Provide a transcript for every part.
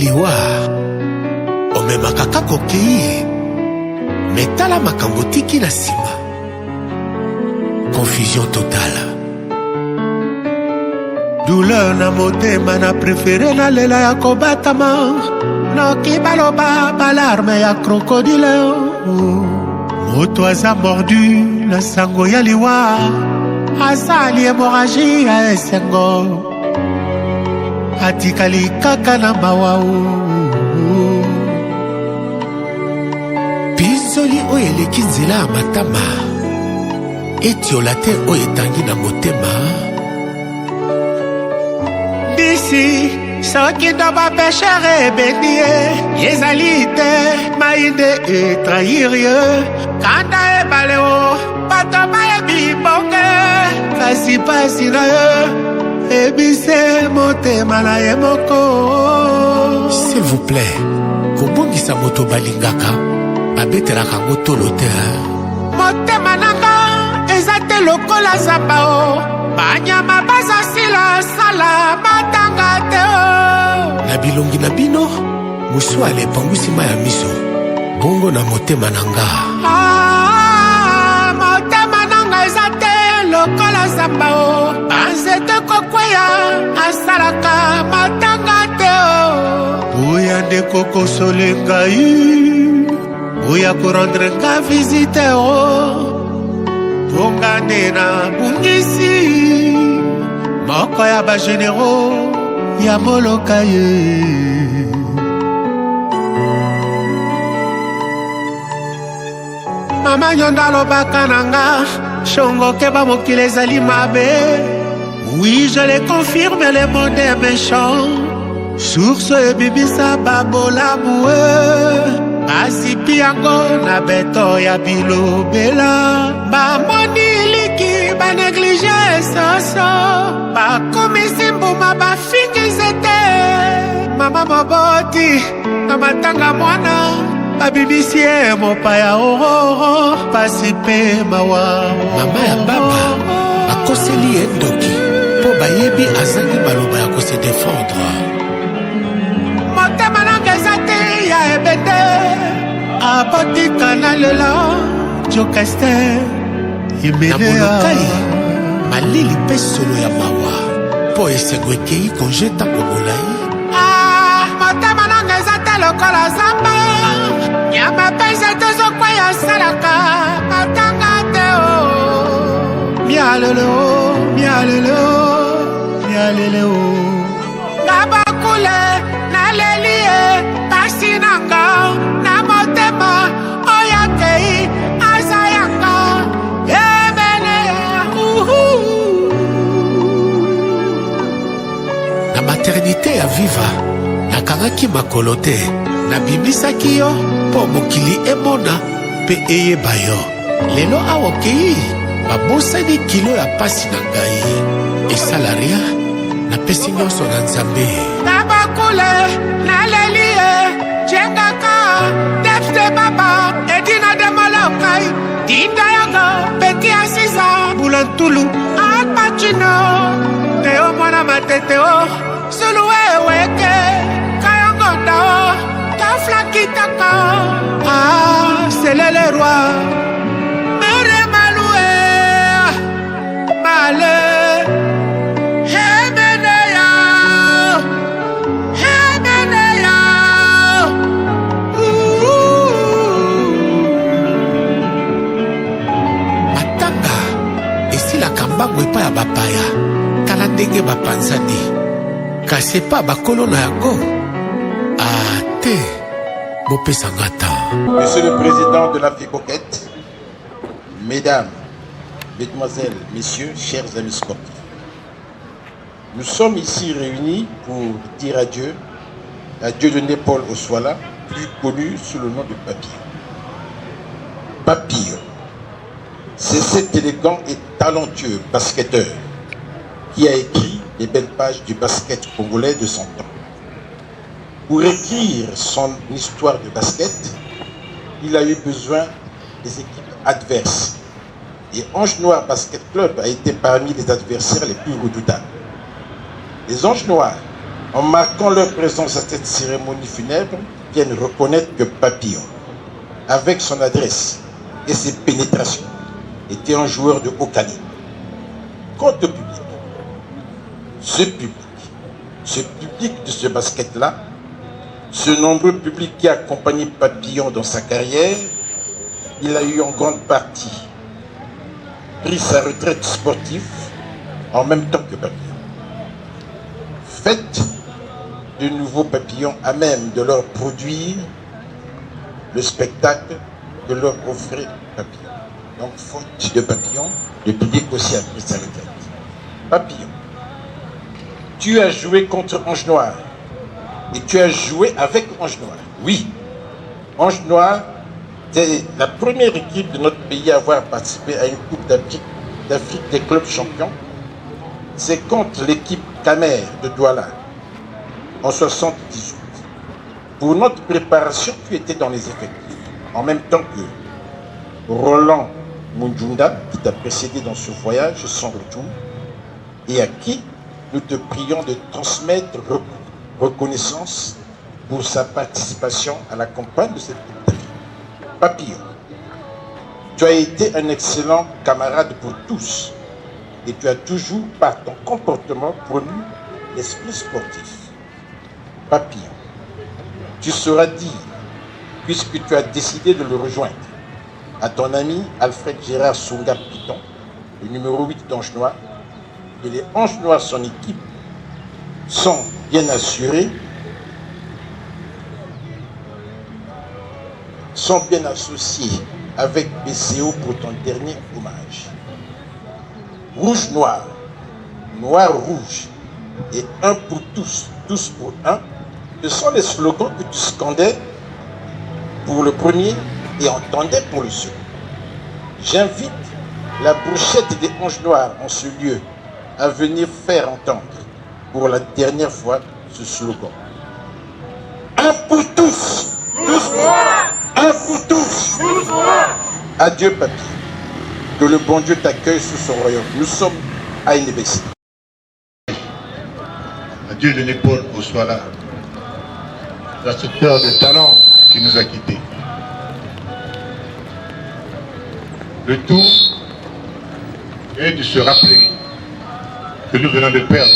liwa omemaka kaka okei metala makambo tiki na nsima. Confusion totale. Douleur na motema na prefere na lela ya kobatama noki baloba balarme ya krokodile. Moto aza mordu na sango ya liwa asali hémorragie ya esengo atikali kaka na mawa. Pinzoli oyo eleki nzela ya matama etiola te oyo etangi na motema. Bisi soki ndo bapeshere ebeni ye ezali te mainde etrahir ye kanda ebale o bato bayebi bonge kasi pasi na ye ebise motema na ye moko. S'il vous plaît, kobongisa moto balingaka babetelaka ngo tolo te. Motema nanga eza te lokola zamba o banyama baza sila sala matanga te o. Na bilongi na bino musu ale pangwisi ma ya miso bongo na motema nanga. Motema nanga eza te lokola zamba o banzete kokweya asalaka matanga te o. Oya nde kokosole ngai oya korendre nga visite o bongane na bungisi moko ya bagenero ya moloka ye. Mama nyonda alobaka nanga shongo keba mokili ezali mabe. Oui, je le confirme, le monde est méchant. Source ebibisa babola boué asipi yango na beto ya bilobela. Bamoni liki baneglige soso bakomisi mbuma bafingize te. Mama moboti na matanga mwana babibisi ye mopaya ororo pasi pe mawa. Mama ya baba akoseli ye ndoki po bayebi azangi baloba ya kose défendre. Motema nanga eza te ya ebende apotika na lela jokaster imenea na molokai malili mpe solo ya mawa po esengo ekei konjeta komolai. Motema nanga eza te lokola zamba nyama pese tozokwa ya salaka matanga te o. Mialele o mialele o mialele o ngabakule nalelie pasi nanga na motema oyakei azayanga emenea. Na maternité ya viva nakangaki makolo te nabimisaki yo po mokili emona pe eyeba yo. Lelo awokei babosani kilo ya pasi na ngai esala ria napesi nyonso na nzambe. Nabakule nalelie jengaka defte baba edina de malokai dinda yanga peti asiza bulantulu apachino teo mwana matete o sulu eweke kayongonda o taflakitaka. C'est le roi mere malue male hemeneya hemeneya. Matanga esilaka mbango epai ya bapaya tala ndenge bapanzani kasi epa bakolo na yango ate bopesanga ta. Monsieur le Président de la FIBOKET, Mesdames, Mesdemoiselles, Messieurs, chers amis sportifs, nous sommes ici réunis pour dire adieu à Dieudonné Paul Oswala, plus connu sous le nom de Papy. Papy, c'est cet élégant et talentueux basketteur qui a écrit les belles pages du basket congolais de son temps. Pour écrire son histoire de basket, il a eu besoin des équipes adverses. Et Ange Noir Basket Club a été parmi les adversaires les plus redoutables. Les Anges Noirs en marquant leur présence à cette cérémonie funèbre, viennent reconnaître que Papillon, avec son adresse et ses pénétrations, était un joueur de haut calibre. Quant au public, ce public de ce basket-là, ce nombreux public qui a accompagné Papillon dans sa carrière, il a eu en grande partie pris sa retraite sportive en même temps que Papillon. Faites de nouveaux Papillons à même de leur produire le spectacle que leur offrait Papillon. Donc, faute de Papillon, le public aussi a pris sa retraite. Papillon, tu as joué contre Ange Noir et tu as joué avec Ange Noir. Oui, Ange Noir, c'est la première équipe de notre pays à avoir participé à une Coupe d'Afrique des clubs champions. C'est contre l'équipe Camer de Douala en 78. Pour notre préparation, tu étais dans les effectifs, en même temps que Roland Mundjunda, qui t'a précédé dans ce voyage sans retour, et à qui nous te prions de transmettre reconnaissance pour sa participation à la campagne de cette Coupe d'Afrique. Papillon, tu as été un excellent camarade pour tous et tu as toujours, par ton comportement, promu l'esprit sportif. Papillon, tu sauras dire, puisque tu as décidé de le rejoindre, à ton ami Alfred Gérard Sunga Piton, le numéro 8 d'Ange Noir, que les Anges Noirs, son équipe, sont bien assurés, sont bien associés avec BCO pour ton dernier hommage. Rouge noir, noir rouge et un pour tous, tous pour un, ce sont les slogans que tu scandais pour le premier et entendais pour le second. J'invite la brochette des Anges Noirs en ce lieu à venir faire entendre pour la dernière fois ce slogan. Un pour tous, tous pour un. Un pour tous. Adieu, papy. Que le bon Dieu t'accueille sous son royaume. Nous sommes à Inébessi. Adieu de l'épaule au soir là. L'instructeur de talent qui nous a quittés. Le tout est de se rappeler que nous venons de perdre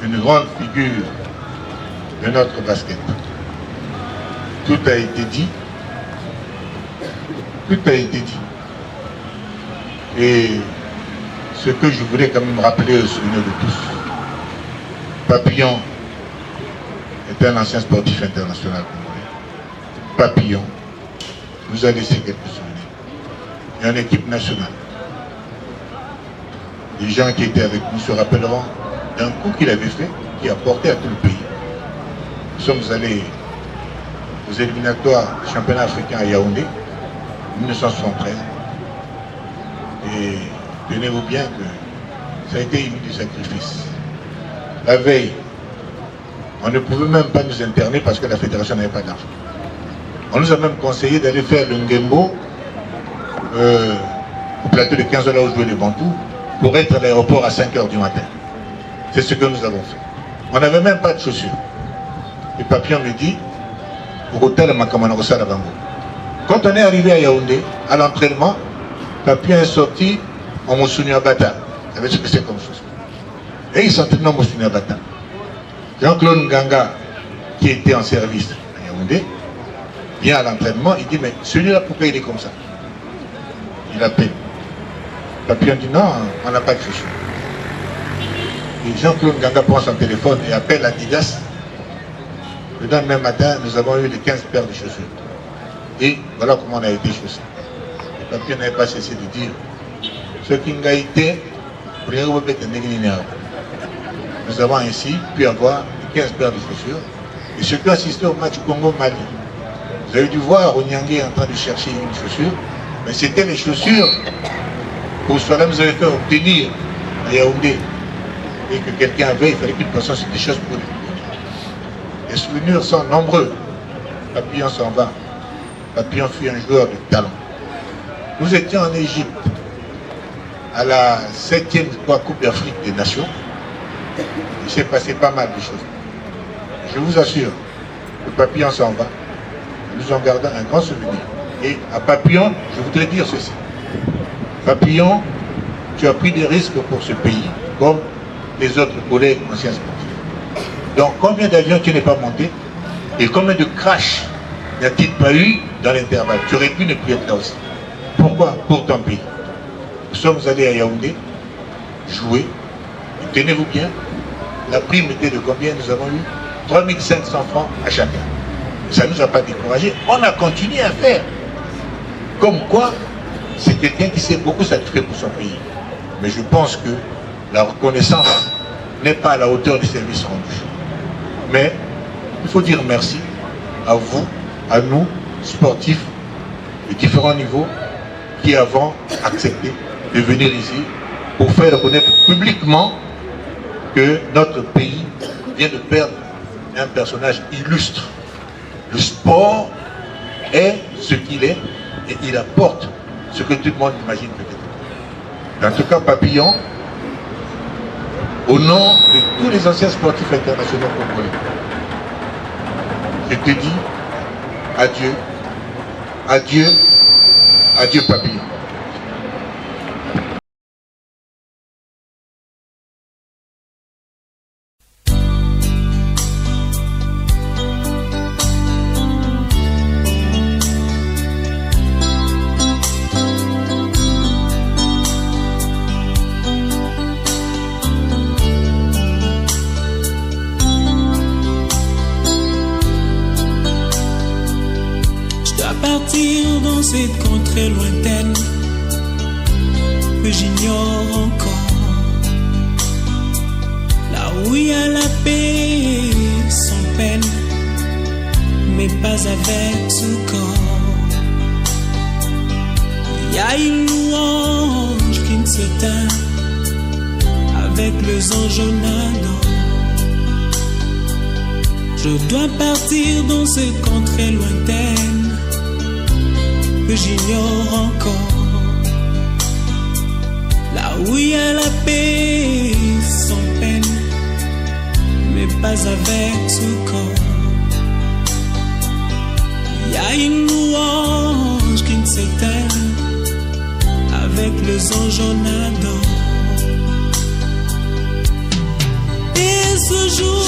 une grande figure de notre basket. Tout a été dit. Tout a été dit. Et ce que je voulais quand même rappeler au souvenir de tous, Papillon est un ancien sportif international congolais. Papillon nous a laissé quelques souvenirs. Et en équipe nationale, les gens qui étaient avec nous se rappelleront d'un coup qu'il avait fait, qui a porté à tout le pays. Nous sommes allés aux éliminatoires du championnat africain à Yaoundé, en 1973. Et tenez-vous bien que ça a été une du sacrifice. La veille, on ne pouvait même pas nous interner parce que la fédération n'avait pas d'argent. On nous a même conseillé d'aller faire le Ngembo au plateau de 15 h là où jouaient les Bantous pour être à l'aéroport à 5 h du matin. C'est ce que nous avons fait. On n'avait même pas de chaussures. Et Papillon me dit, pour hôtel Makamanosa la Bango. Quand on est arrivé à Yaoundé, à l'entraînement, Papillon est sorti en Moussounia Bata. Vous savez ce que c'est comme chose. Et il s'entraînait en Moussounia Bata. Jean-Claude Nganga, qui était en service à Yaoundé, vient à l'entraînement, il dit, mais celui-là, pourquoi il est comme ça? Il appelle. Papillon dit, non, on n'a pas de chaussures. Et Jean-Claude Nganga prend son téléphone et appelle Adidas. Le lendemain matin, nous avons eu les 15 paires de chaussures. Et voilà comment on a été chaussés. Le papier n'avait pas cessé de dire ce qui n'a été, nous avons ainsi pu avoir les 15 paires de chaussures. Et ceux qui ont assisté au match Congo-Mali, vous avez dû voir Onyangé en train de chercher une chaussure, mais c'était les chaussures qu'au soir nous avait fait obtenir à Yaoundé. Et que quelqu'un avait, il fallait qu'une personne se déchausse pour lui. Les souvenirs sont nombreux. Papillon s'en va. Papillon fut un joueur de talent. Nous étions en Égypte à la 7e Coupe d'Afrique des Nations il s'est passé pas mal de choses. Je vous assure, le Papillon s'en va. Nous en gardons un grand souvenir. Et à Papillon, je voudrais dire ceci. Papillon, tu as pris des risques pour ce pays, comme les autres collègues anciens sportifs. Donc, combien d'avions tu n'es pas monté et combien de crash n'y a-t-il pas eu dans l'intervalle? Tu aurais pu ne plus être là aussi. Pourquoi? Pour ton pays. Nous sommes allés à Yaoundé, jouer, et tenez-vous bien, la prime était de combien? Nous avons eu 3500 francs à chacun. Ça ne nous a pas découragés. On a continué à faire. Comme quoi, c'est quelqu'un qui s'est beaucoup sacrifié pour son pays. Mais je pense que la reconnaissance n'est pas à la hauteur des services rendus. Mais il faut dire merci à vous, à nous, sportifs de différents niveaux, qui avons accepté de venir ici pour faire reconnaître publiquement que notre pays vient de perdre un personnage illustre. Le sport est ce qu'il est et il apporte ce que tout le monde imagine peut-être. En tout cas, Papillon, au nom de tous les anciens sportifs internationaux congolais, je te dis adieu, adieu, adieu Papillon. Partir dans cette contrée lointaine que j'ignore encore, là où il y a la paix sans peine, mais pas avec ce corps. Il y a une louange qui ne s'éteint avec les anges nadant. Je dois partir dans cette contrée lointaine que j'ignore encore, là où il y a la paix sans peine, mais pas avec ce corps. Il y a une louange qui ne s'éteint avec les anges en adore. Et ce jour